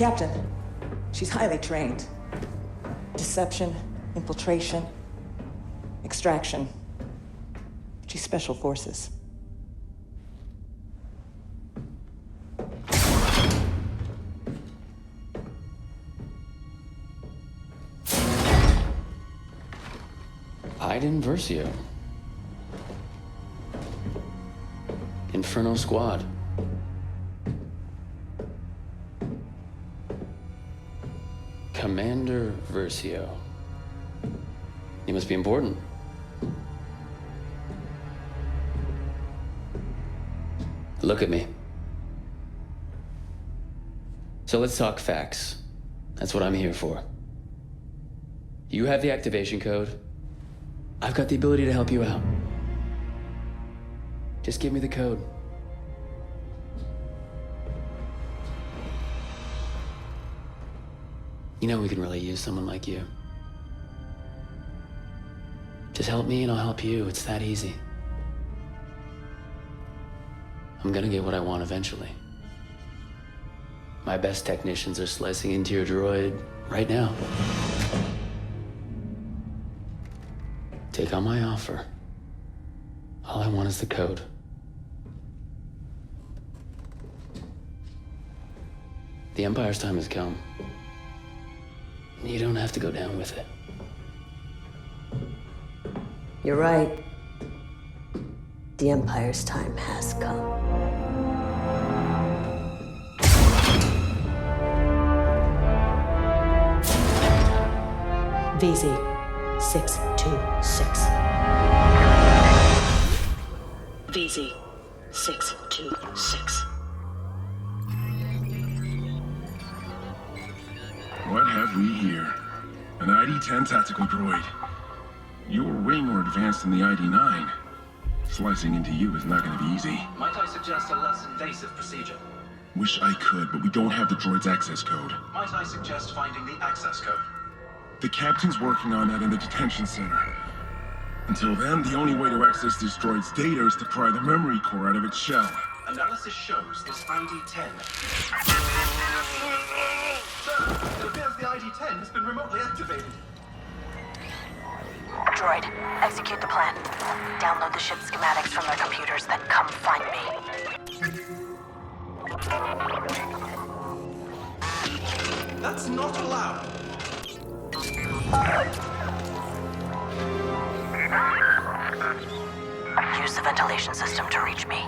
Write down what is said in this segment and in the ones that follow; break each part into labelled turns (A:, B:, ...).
A: Captain, she's highly trained. Deception, infiltration, extraction. She's special forces.
B: Iden Versio. Inferno Squad. Commander Versio. You must be important. Look at me. So let's talk facts. That's what I'm here for. You have the activation code. I've got the ability to help you out. Just give me the code. You know we can really use someone like you. Just help me and I'll help you. It's that easy. I'm gonna get what I want eventually. My best technicians are slicing into your droid right now. Take on my offer. All I want is the code. The Empire's time has come. You don't have to go down with it.
C: You're right. The Empire's time has come. VZ-626. VZ-626.
D: What have we here? An ID-10 tactical droid. You're way more advanced than the ID-9. Slicing into you is not going to be easy.
E: Might I suggest a less invasive procedure?
D: Wish I could, but we don't have the droid's access code.
E: Might I suggest finding the access code?
D: The captain's working on that in the detention center. Until then, the only way to access this droid's data is to pry the memory core out of its shell.
E: Analysis shows this ID-10. Sir, it appears the ID-10 has been remotely activated.
F: Droid, execute the plan. Download the ship's schematics from their computers, then come find me.
E: That's not allowed.
F: Use the ventilation system to reach me.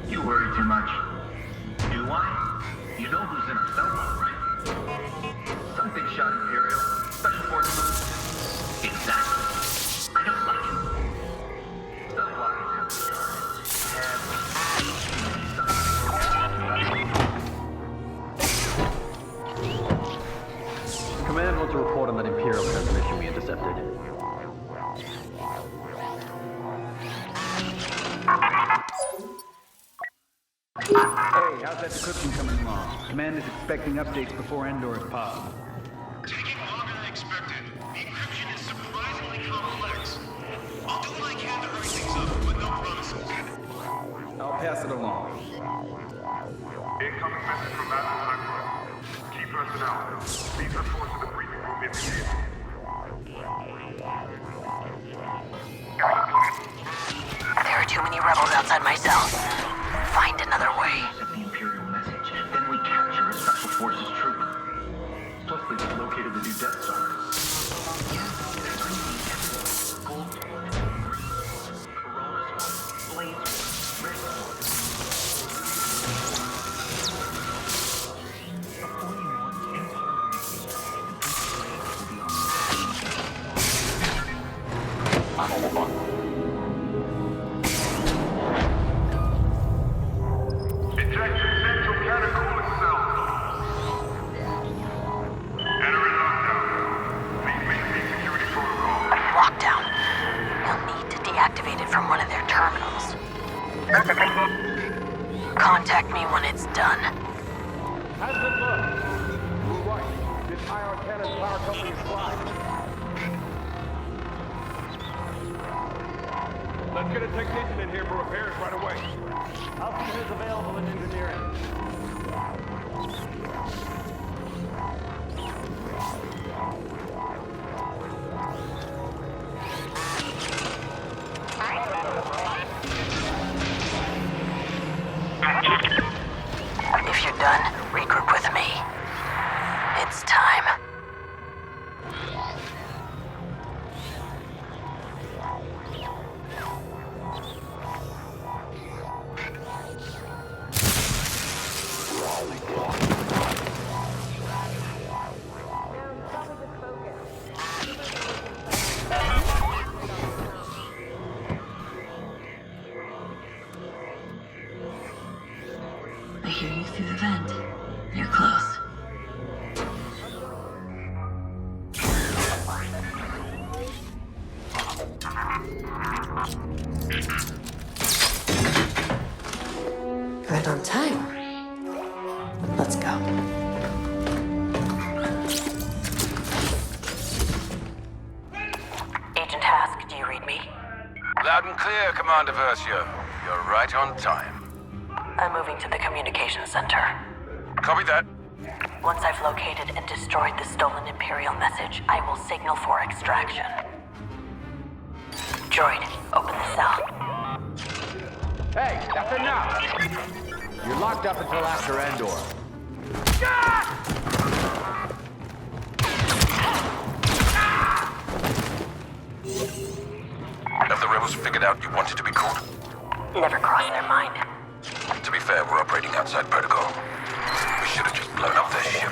E: You worry too much. Do I? You know who's in our cell phone, right? Some big shot Imperial, Special Forces. Exactly. I don't like him. So why
G: Command wants a report on that Imperial transmission we intercepted. Hey, how's that decryption coming along? Command is expecting updates before Endor is popped.
H: Taking longer than expected. The encryption is surprisingly complex. I'll do what I can to hurry things up, but no promises.
G: I'll pass it along.
H: Incoming message from Battlefront. Key personnel. Please report to the briefing room immediately.
F: There are too many rebels outside my cell. Find another way.
E: Send the Imperial message, then we capture a Special Forces trooper. Plus, we just located the new Death Star. Gold Corona Blaze Red
H: Ejected central catacomb cell. Entering lockdown. Please maintain security protocol.
F: Lockdown. You'll need to deactivate it from one of their terminals. Contact me when it's done.
G: How's it look? You're right. This IR cannon power company is flying.
I: Let's get a technician in here for repairs right away.
G: I'll see who's available in engineering.
F: If you're done, regroup with me. It's time.
C: I hear you through the vent. You're close. Right on time. Let's go.
F: Agent Task, do you read me?
E: Loud and clear, Commander Versio. You're right on time.
F: I'm moving to the communications center.
E: Copy that.
F: Once I've located and destroyed the stolen Imperial message, I will signal for extraction. Droid, open the cell.
G: Hey, that's enough! You're locked up until after Endor.
E: Have the rebels figured out you wanted to be caught?
F: Never crossed their mind.
E: To be fair, we're operating outside protocol. We should have just blown up their ship.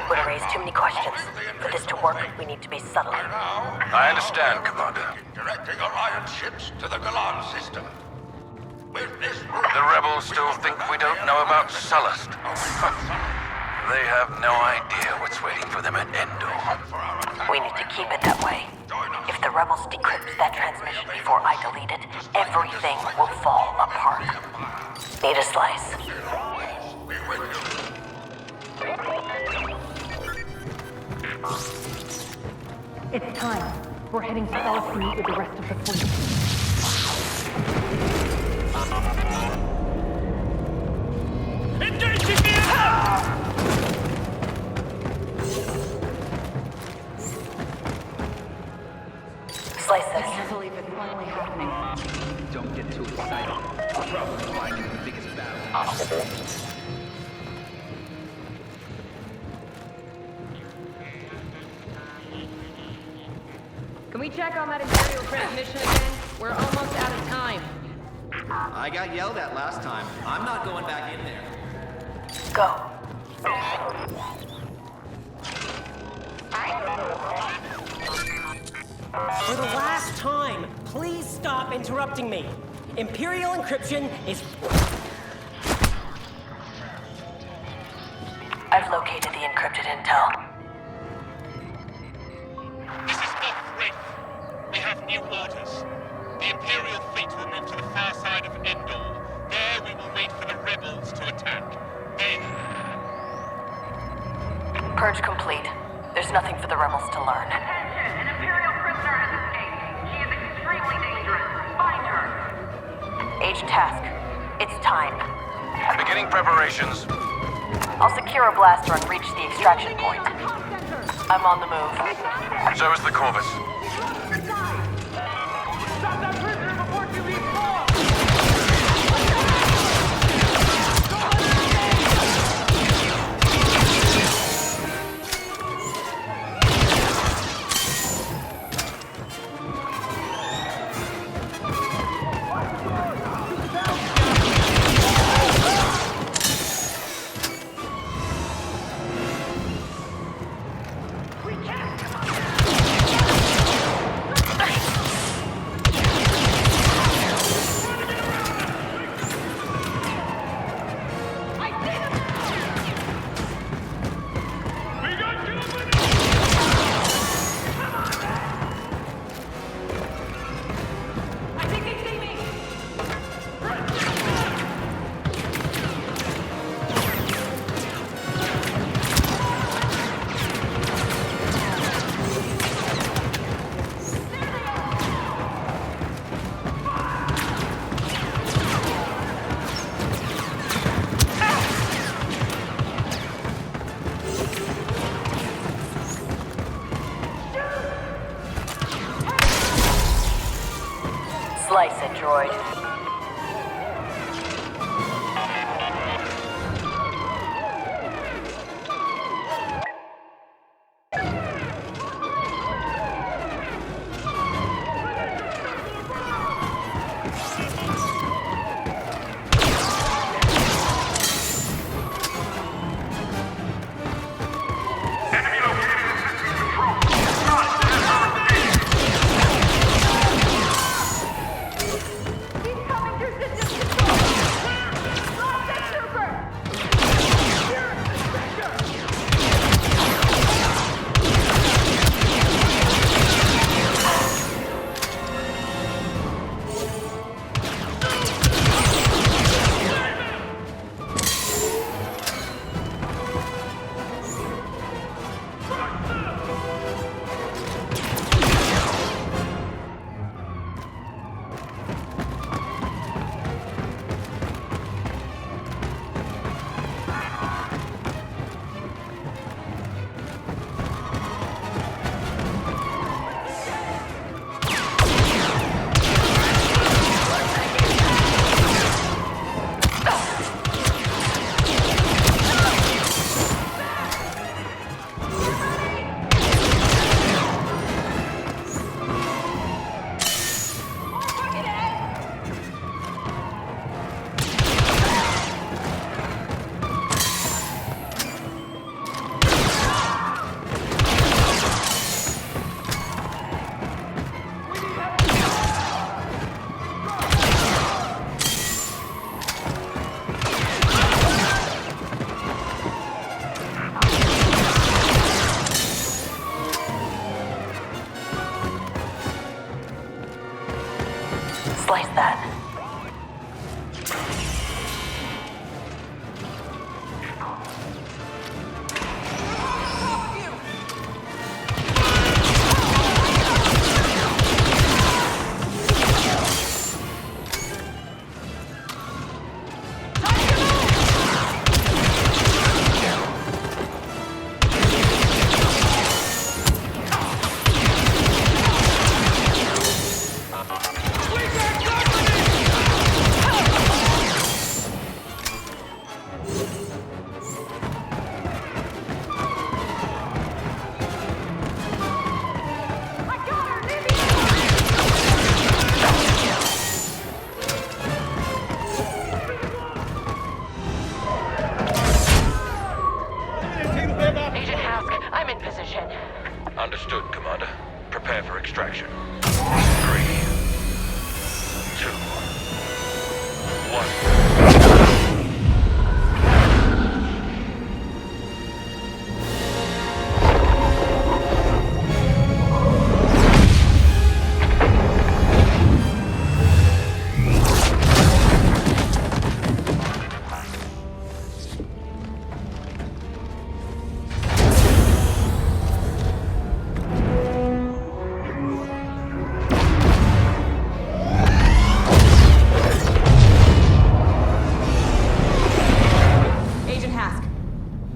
F: Would have raised too many questions. For this to work, we need to be subtle.
E: I understand, Commander.
H: Directing Alliance ships to the Galan system. With this
E: The rebels still think we don't know about Sullust. They have no idea what's waiting for them at Endor.
F: We need to keep it that way. If the rebels decrypt that transmission before I delete it, everything will fall apart. Need a slice.
J: It's time. We're heading south to meet with the rest of the fleet.
F: Slice
J: I
F: this.
J: can't believe it's finally happening.
G: Don't get too excited. We're probably fighting the biggest battle.
K: Can we check on that Imperial transmission again? We're almost out of time.
L: I got yelled at last time. I'm not going back in there.
F: Go.
M: For the last time, please stop interrupting me. Imperial encryption is...
F: I've located the encrypted intel.
H: This is off Wraith. We have new orders. The Imperial fleet will move to the far side of Endor. There we will wait for the rebels to attack. Then...
F: Purge complete. There's nothing for the rebels to learn.
N: Attention! An Imperial prisoner has escaped. She is extremely dangerous. Find her!
F: Agent Task, it's time.
E: Beginning preparations.
F: I'll secure a blaster and reach the extraction point. I'm on the move.
E: So is the Corvus.
I: Stop that prisoner before she leaves off!
F: Slice it, droid. Slice that.
O: Understood, Commander. Prepare for extraction. 3, 2, 1.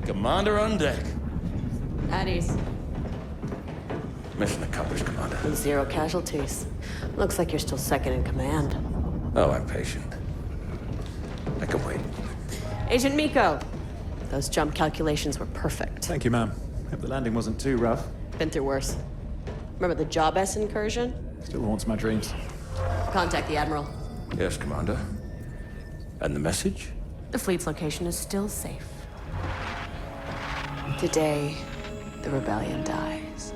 P: Commander on deck.
C: At ease.
P: Mission accomplished, Commander.
C: 0 casualties. Looks like you're still second in command.
P: Oh, I'm patient. I can wait.
C: Agent Miko, those jump calculations were perfect.
Q: Thank you, ma'am. Hope the landing wasn't too rough.
C: Been through worse. Remember the Job S incursion?
Q: Still haunts my dreams.
C: Contact the Admiral.
P: Yes, Commander. And the message?
C: The fleet's location is still safe. Today, the rebellion dies.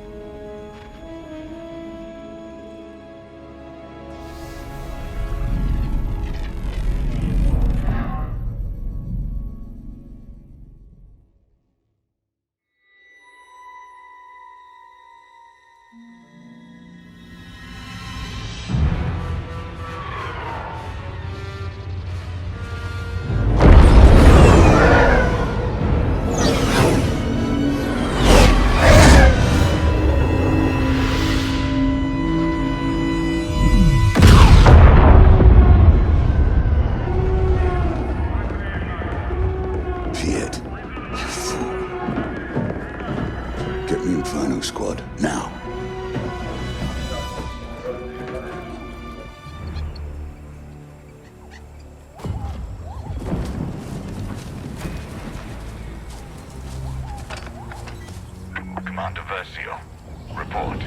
O: Report.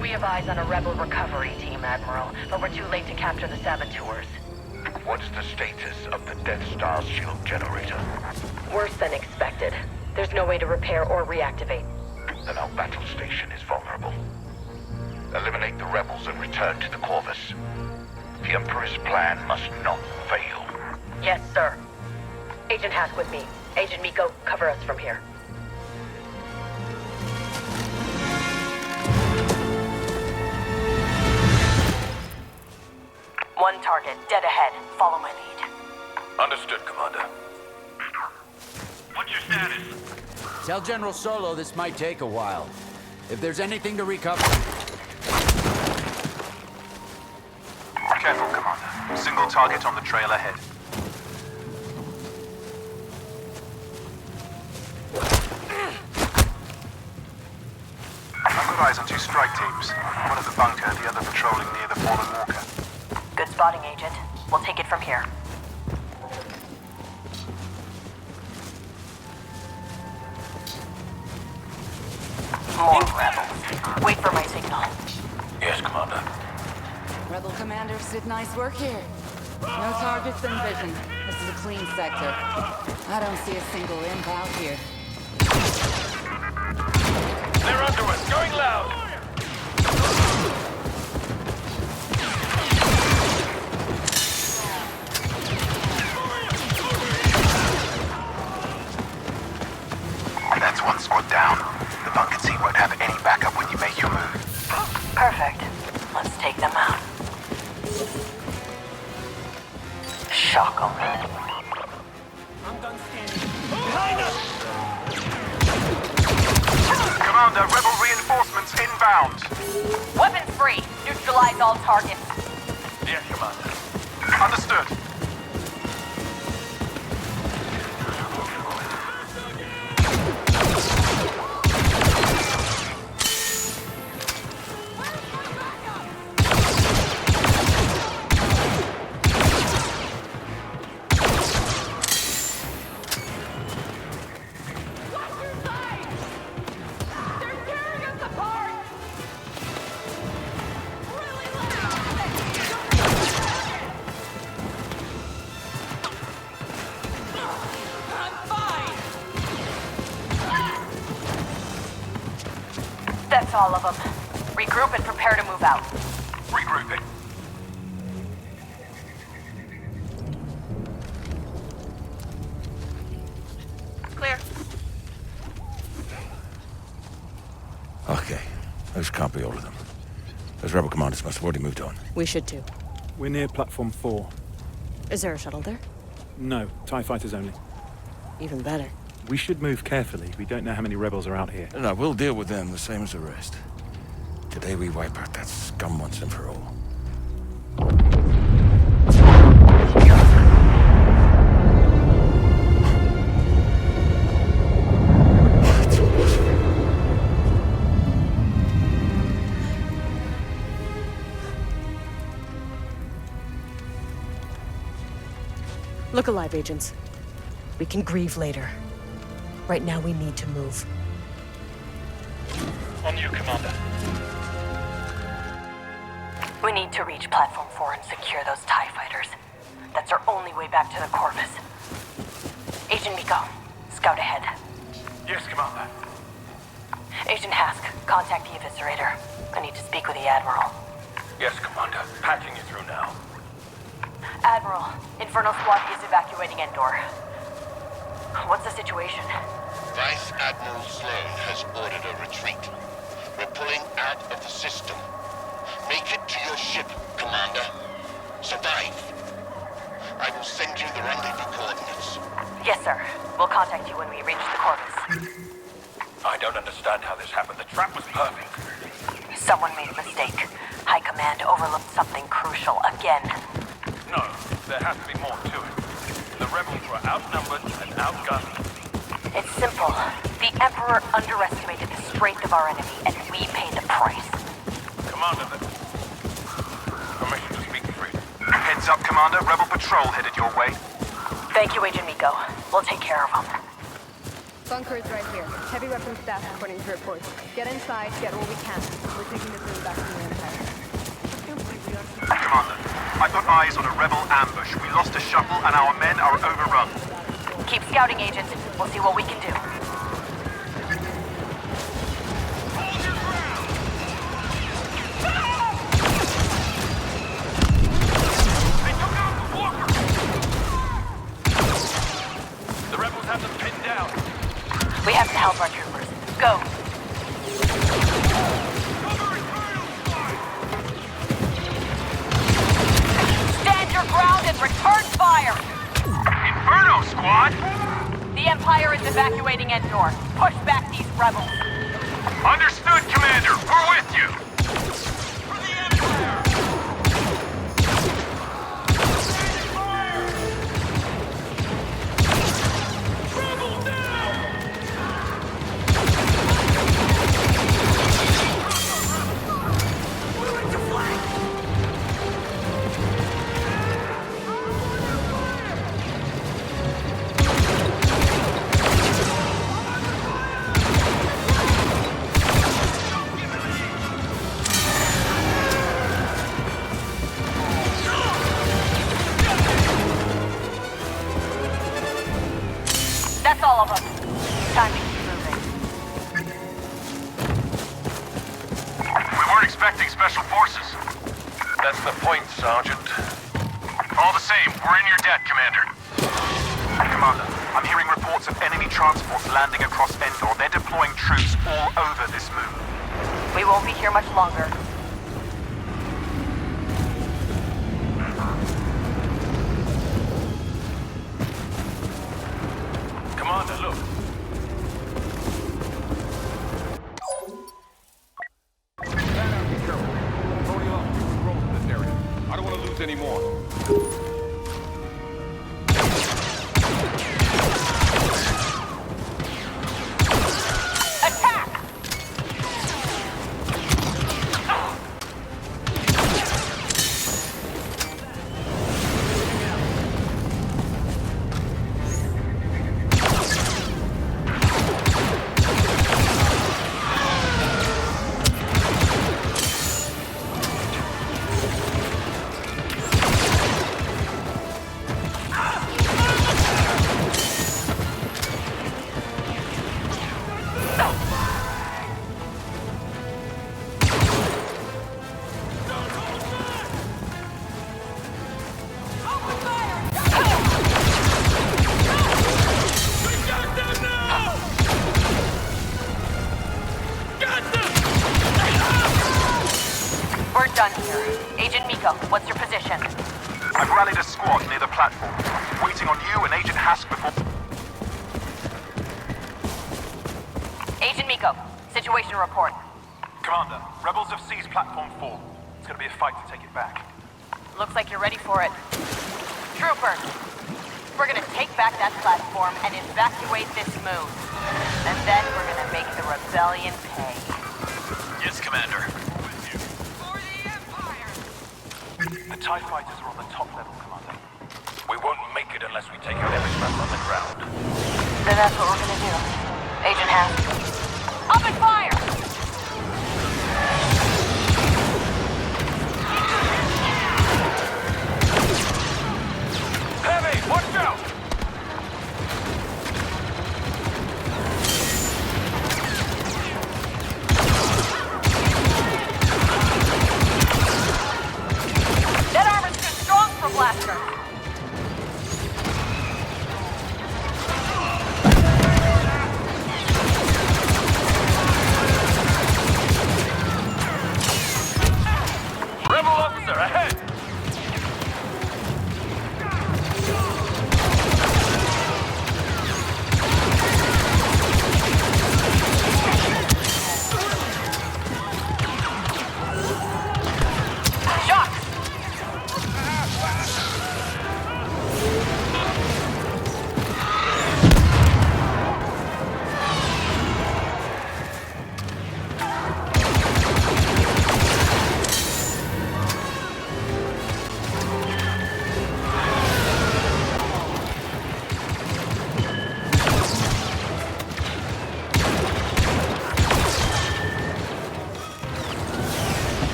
F: We have eyes on a rebel recovery team, Admiral, but we're too late to capture the saboteurs.
O: What's the status of the Death Star's shield generator?
F: Worse than expected. There's no way to repair or reactivate.
O: Then our battle station is vulnerable. Eliminate the rebels and return to the Corvus. The Emperor's plan must not fail.
F: Yes, sir. Agent Hask with me. Agent Miko, cover us from here. One target, dead ahead. Follow my lead.
O: Understood, Commander.
H: What's your status?
R: Tell General Solo this might take a while. If there's anything to recover...
S: Careful, Commander. Single target on the trail ahead. I've got eyes on two strike teams. One at the bunker, the other patrolling near the fallen walker.
F: Good spotting, Agent. We'll take it from here. More rebels. Wait for my signal.
O: Yes, Commander.
C: Rebel commanders did nice work here. No targets in vision. This is a clean sector. I don't see a single imp out here.
O: They're under us, going loud!
S: That's one squad down. The bunker team won't have any backup when you make your move.
F: Perfect. Let's take them out. Shock omen.
M: I'm done standing.
S: Behind us! Commander, rebel reinforcements inbound.
F: Weapons free. Neutralize all targets.
O: Yes, Commander.
S: Understood.
F: That's all of them. Regroup and prepare to move out.
S: Regrouping.
K: Clear.
P: Okay. Those can't be all of them. Those rebel commanders must have already moved on.
J: We should too.
Q: We're near platform 4.
J: Is there a shuttle there?
Q: No, TIE fighters only.
J: Even better.
Q: We should move carefully. We don't know how many rebels are out here.
P: No, we'll deal with them the same as the rest. Today we wipe out that scum once and for all.
J: Look alive, agents. We can grieve later. Right now, we need to move.
H: On you, Commander.
F: We need to reach Platform 4 and secure those TIE fighters. That's our only way back to the Corvus. Agent Miko, scout ahead.
S: Yes, Commander.
F: Agent Hask, contact the Eviscerator. I need to speak with the Admiral.
O: Yes, Commander. Patching you through now.
F: Admiral, Inferno Squad is evacuating Endor. What's the situation?
T: Vice Admiral Sloan has ordered a retreat. We're pulling out of the system. Make it to your ship, Commander. Survive. I will send you the rendezvous coordinates.
F: Yes, sir. We'll contact you when we reach the Corvus.
O: I don't understand how this happened. The trap was perfect.
F: Someone made a mistake. High Command overlooked something crucial again.
O: No, there has to be more to it. The rebels were outnumbered and outgunned.
F: It's simple. The Emperor underestimated the strength of our enemy, and we paid the price.
O: Commander, permission to speak freely.
S: Heads up, Commander. Rebel patrol headed your way.
F: Thank you, Agent Miko. We'll take care of them.
K: Bunker is right here. Heavy weapons staff according to reports. Get inside, get what we can. We're taking this room back to the Empire.
S: Commander, I've got eyes on a rebel ambush. We lost a shuttle and our men are overrun.
F: Keep scouting, Agent. We'll see what we can do.
S: The rebels have them pinned down.
F: We have to help our troopers. Go! Stand your ground and return fire!
S: Inferno, squad!
F: The Empire is evacuating Endor. Push back these rebels.
S: Understood, Commander. We're with you.
F: That's all of them. Time to keep moving.
S: We weren't expecting special forces. That's the point, Sergeant. All the same, we're in your debt, Commander. Commander, I'm hearing reports of enemy transports landing across Endor. They're deploying troops all over this moon.
F: We won't be here much longer.
S: Commander, look.
I: I don't want to lose any more.
F: We're done here. Agent Miko, what's your position?
S: I've rallied a squad near the platform. Waiting on you and Agent Hask before...
F: Agent Miko, situation report.
S: Commander, rebels have seized Platform 4. It's gonna be a fight to take it back.
F: Looks like you're ready for it. Troopers, we're gonna take back that platform and evacuate this moon. And then we're gonna make the rebellion pay.
S: Yes, Commander. The TIE fighters are on the top level, Commander. We won't make it unless we take out every rebel on the ground.
F: Then that's what we're gonna do. Agent Hask. Up and fire!
S: Heavy, watch out!
F: That armor's too strong for Blaster.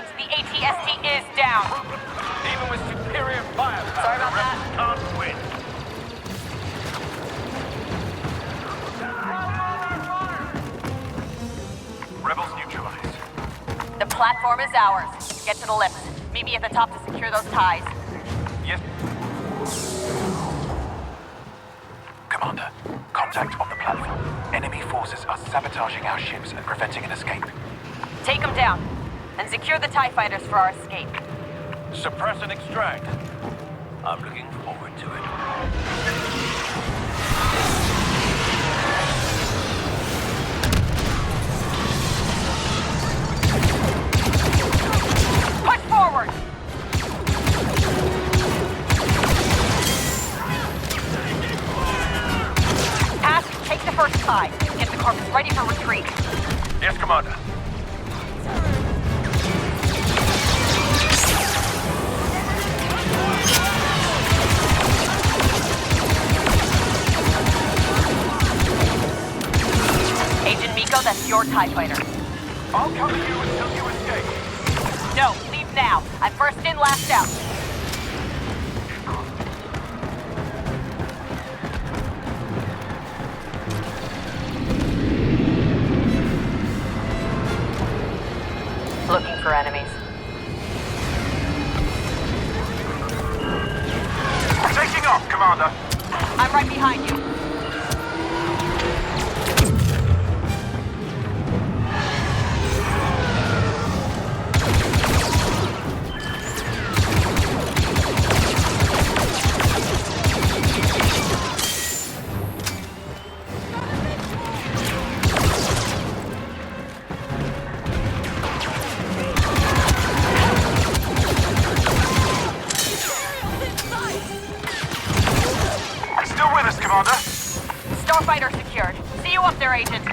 F: agents, the ATST is down.
S: Even with superior firepower,
F: Sorry about that.
S: can't win. Rebels neutralized.
F: The platform is ours. Get to the lift. Meet me at the top to secure those ties.
S: Yes.
U: Commander, contact on the platform. Enemy forces are sabotaging our ships and preventing an escape.
F: Take them down, and secure the TIE fighters for our escape.
S: Suppress and extract. I'm looking forward to it.
F: Push forward! Ask, take the first tie. Get the corpus ready for retreat.
S: Yes, Commander.
F: Agent Miko, that's your TIE fighter.
S: I'll cover you until you escape.
F: No, leave now. I'm first in, last out. Looking for enemies.
S: Taking off, Commander.
F: I'm right behind you.
S: Still with us, Commander.
F: Starfighter secured. See you up there, Agent.